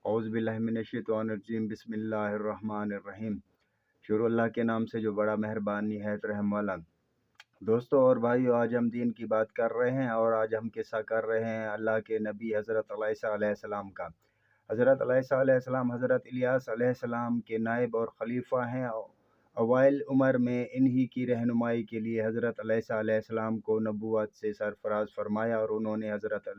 औज़ बिल्लाहि मिनश्शैतानिर्रजीम बिस्मिल्लाहिर्रहमानिर्रहीम। शुरू अल्लाह के नाम से जो बड़ा मेहरबान निहायत रहम वाला। दोस्तों और भाइयों, आज हम दीन की बात कर रहे हैं और आज हम किस्सा कर रहे हैं अल्लाह के नबी हज़रत इलीयास अलैहिस्सलाम का। हज़रत इलीयास अलैहिस्सलाम हज़रत इलियास अलैहिस्सलाम के नायब और ख़लीफ़ा हैं। अवाइल उमर में इन्हीं की रहनुमाई के लिए हज़रत इलीयास अलैहिस्सलाम को नबूवत से सरफराज फरमाया और उन्होंने हज़रत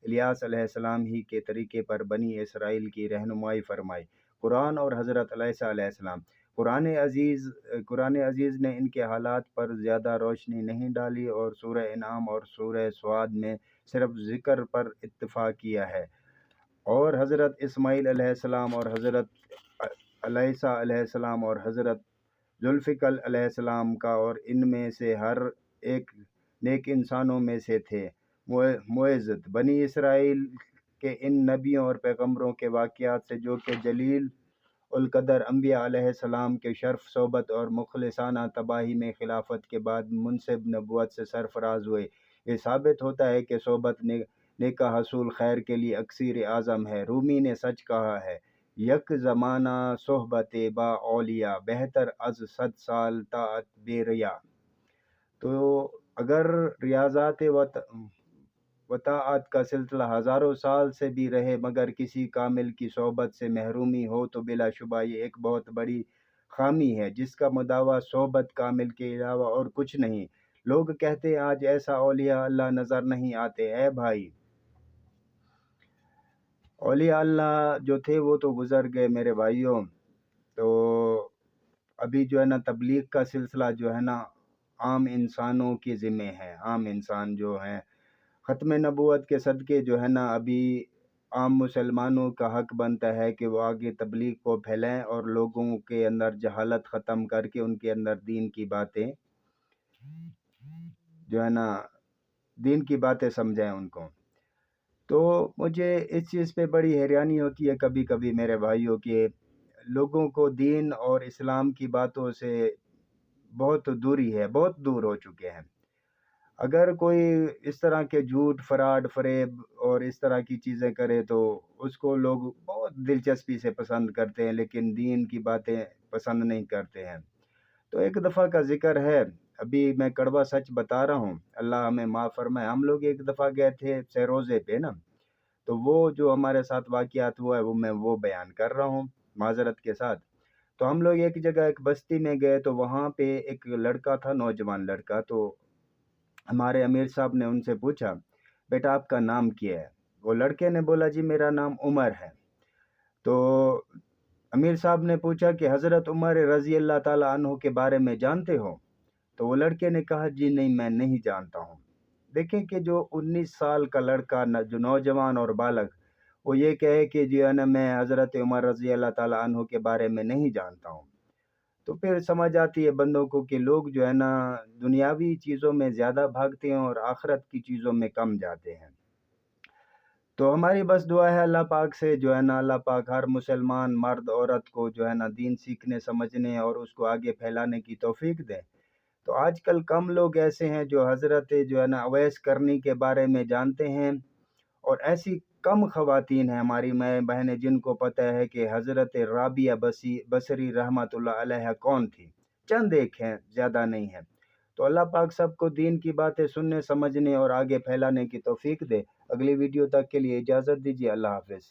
इलियास अलैहिस्सलाम ही के तरीके पर बनी इसराइल की रहनुमाई फरमाई। कुरान और हज़रत इलियास अलैहिस्सलाम। कुरान अजीज़ ने इनके हालात पर ज़्यादा रोशनी नहीं डाली और सूरह इनाम और सूरह स्वाद में सिर्फ ज़िक्र पर इत्तफ़ाक़ किया है। और हज़रत इस्माईल अलैहिस्सलाम और हज़रत इलीसा अलैहिस्सलाम और हज़रत जुल्फ़िकल अलैहिस्सलाम का और इनमें से हर एक नेक इंसानों में से थे। मुइज़्ज़त बनी इसराइल के इन नबियों और पैगम्बरों के वाक़यात से जो कि जलील उल कदर अंबिया अलैहिस्सलाम के शर्फ सोबत और मुखलिसाना तबाही में खिलाफत के बाद मुनसिब नबूवत से सरफराज हुए, ये साबित होता है कि सोबत नेका हसूल खैर के लिए अक्सीर आज़म है। रूमी ने सच कहा है, यक ज़माना सोहबत बा औलिया बेहतर अज 100 साल ताअत बेरिया। तो अगर रियाज़ात वताअत का सिलसिला हज़ारों साल से भी रहे मगर किसी कामिल की सोहबत से महरूमी हो तो बिलाशुबा ये एक बहुत बड़ी खामी है जिसका मुदावा सोहबत कामिल के अलावा और कुछ नहीं। लोग कहते हैं आज ऐसा औलिया अल्लाह नज़र नहीं आते। ऐ भाई, औलिया अल्लाह जो थे वो तो गुज़र गए मेरे भाइयों। तो अभी जो है ना तबलीग का सिलसिला जो है ना आम इंसानों के ज़िम्मे है। आम इंसान जो हैं ख़त्म नबूवत के सदक़े जो है ना अभी आम मुसलमानों का हक़ बनता है कि वो आगे तबलीग को फैलाएं और लोगों के अंदर जहालत ख़त्म करके उनके अंदर दीन की बातें जो है ना दीन की बातें समझाएं उनको। तो मुझे इस चीज़ पे बड़ी हैरानी होती है कभी कभी मेरे भाइयों के लोगों को दीन और इस्लाम की बातों से बहुत दूरी है, बहुत दूर हो चुके हैं। अगर कोई इस तरह के झूठ फराड फरेब और इस तरह की चीज़ें करे तो उसको लोग बहुत दिलचस्पी से पसंद करते हैं, लेकिन दीन की बातें पसंद नहीं करते हैं। तो एक दफ़ा का ज़िक्र है, अभी मैं कड़वा सच बता रहा हूँ, अल्लाह हमें माफ़ फरमाए। हम लोग एक दफ़ा गए थे सरोज़े पे ना, तो वो जो हमारे साथ वाक़यात हुआ है मैं वो बयान कर रहा हूँ माज़रत के साथ। तो हम लोग एक जगह एक बस्ती में गए तो वहाँ पे एक लड़का था, नौजवान लड़का। तो हमारे अमीर साहब ने उनसे पूछा, बेटा आपका नाम क्या है? वो लड़के ने बोला, जी मेरा नाम उमर है। तो अमीर साहब ने पूछा कि हज़रत उमर रज़ी अल्लाह ताला अन्हु के बारे में जानते हो? तो वो लड़के ने कहा, जी नहीं, मैं नहीं जानता हूँ। देखें कि जो 19 साल का लड़का जो नौजवान और बालग, वो ये कहे कि जो है ना मैं हज़रत उमर रज़ी अल्लाह ताला अन्हु के बारे में नहीं जानता हूँ। तो फिर समझ आती है बंदों को कि लोग जो है ना दुनियावी चीज़ों में ज़्यादा भागते हैं और आखिरत की चीज़ों में कम जाते हैं। तो हमारी बस दुआ है अल्लाह पाक से जो है ना अल्लाह पाक हर मुसलमान मर्द औरत को जो है ना दीन सीखने समझने और उसको आगे फैलाने की तौफीक दें। तो आजकल कम लोग ऐसे हैं जो हज़रत जो है ना अवैस करनी के बारे में जानते हैं, और ऐसी कम ख़वातीन हैं हमारी माएँ बहनें जिनको पता है कि हज़रत राबिया बसरी रहमतुल्लाह अलैहा कौन थी। चंद एक हैं, ज़्यादा नहीं हैं। तो अल्लाह पाक सबको दीन की बातें सुनने समझने और आगे फैलाने की तौफीक दे। अगली वीडियो तक के लिए इजाज़त दीजिए। अल्लाह हाफ़िज़।